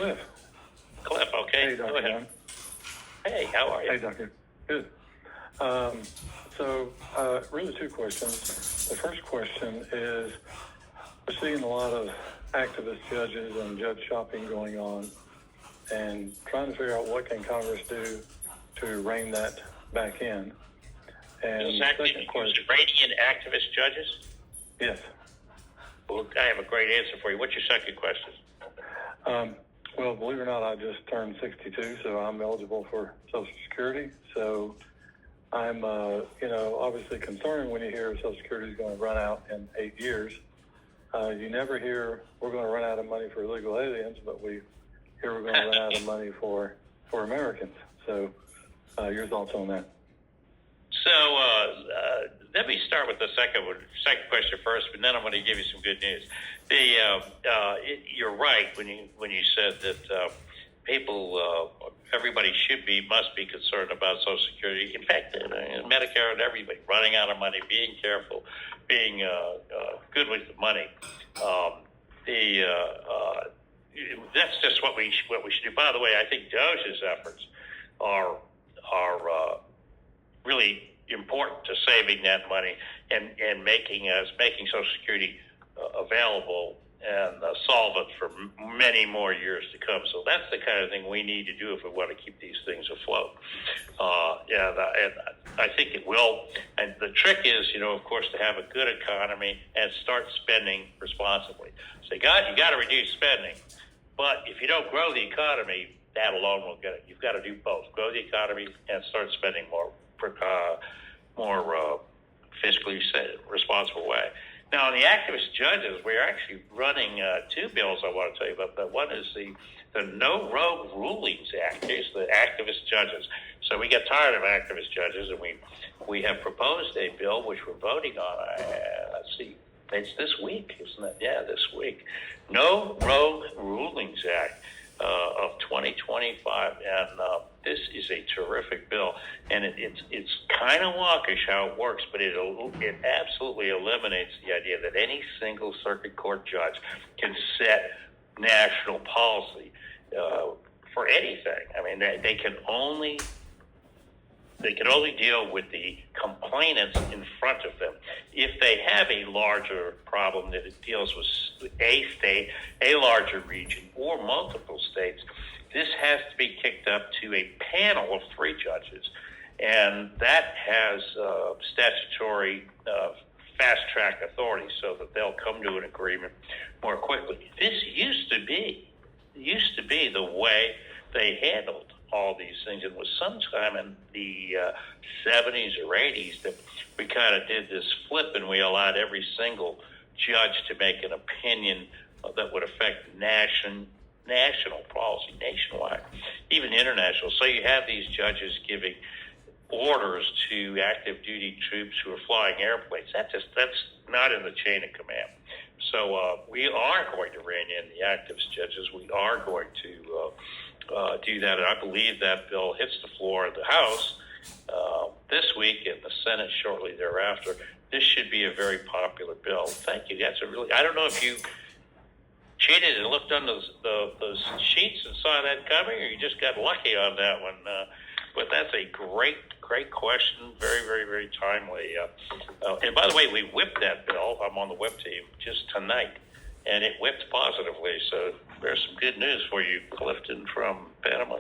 Cliff. Cliff, okay. Hey, Dr. Go ahead. Dunn. Hey, how are you? Hey, Doctor. Good. Really two questions. The first question is, we're seeing a lot of activist judges and judge shopping going on, and trying to figure out what can Congress do to rein that back in. And second question, Radiant activist judges? yes. Well, I have a great answer for you. What's your second question? Well, believe it or not, I just turned 62, so I'm eligible for Social Security. So I'm, obviously concerned when you hear Social Security is going to run out in 8 years. You never hear we're going to run out of money for illegal aliens, but we hear we're going to run out of money for Americans. So your thoughts on that? So let me start with the second question first, but then I'm going to give you some good news. You're right when you said that everybody must be concerned about Social Security. In fact, Medicare and everybody running out of money, being careful, being good with the money. That's just what we should do. By the way, I think DOJ's efforts are really important to saving that money and making Social Security available and solvent for many more years to come. So that's the kind of thing we need to do if we want to keep these things afloat. And I think it will. And the trick is, of course, to have a good economy and start spending responsibly. So you got to reduce spending. But if you don't grow the economy, that alone will get it. You've got to do both: grow the economy and start spending more fiscally responsible way. Now, on the activist judges, we're actually running two bills I want to tell you about. But one is the No Rogue Rulings Act. It's the activist judges. So we get tired of activist judges, and we have proposed a bill which we're voting on. Let's see. It's this week, isn't it? Yeah, this week. No Rogue Rulings Act of 2025, and this is a terrific bill. And it's kind of wonkish how it works, but it absolutely eliminates the idea that any single circuit court judge can set national policy for anything. I mean, they can only deal with the complainants in front of them. If they have a larger problem that it deals with a state, a larger region, or multiple states, this has to be kicked up to a panel of 3 judges. And that has statutory fast-track authority so that they'll come to an agreement more quickly. This used to be the way they handled all these things. It was sometime in the 70s or 80s that we kind of did this flip, and we allowed every single judge to make an opinion that would affect national policy, nationwide, even international. So you have these judges giving orders to active duty troops who are flying airplanes. That's not in the chain of command. So we are going to rein in the activist judges. We are going to do that, and I believe that bill hits the floor of the House this week and the Senate shortly thereafter. This should be a very popular bill. Thank you. I don't know if you cheated and looked on those sheets and saw that coming, or you just got lucky on that one. But that's a great question. Very, very, very timely. And by the way, we whipped that bill. I'm on the whip team just tonight, and it whipped positively. So there's some good news for you, Clifton from Panama.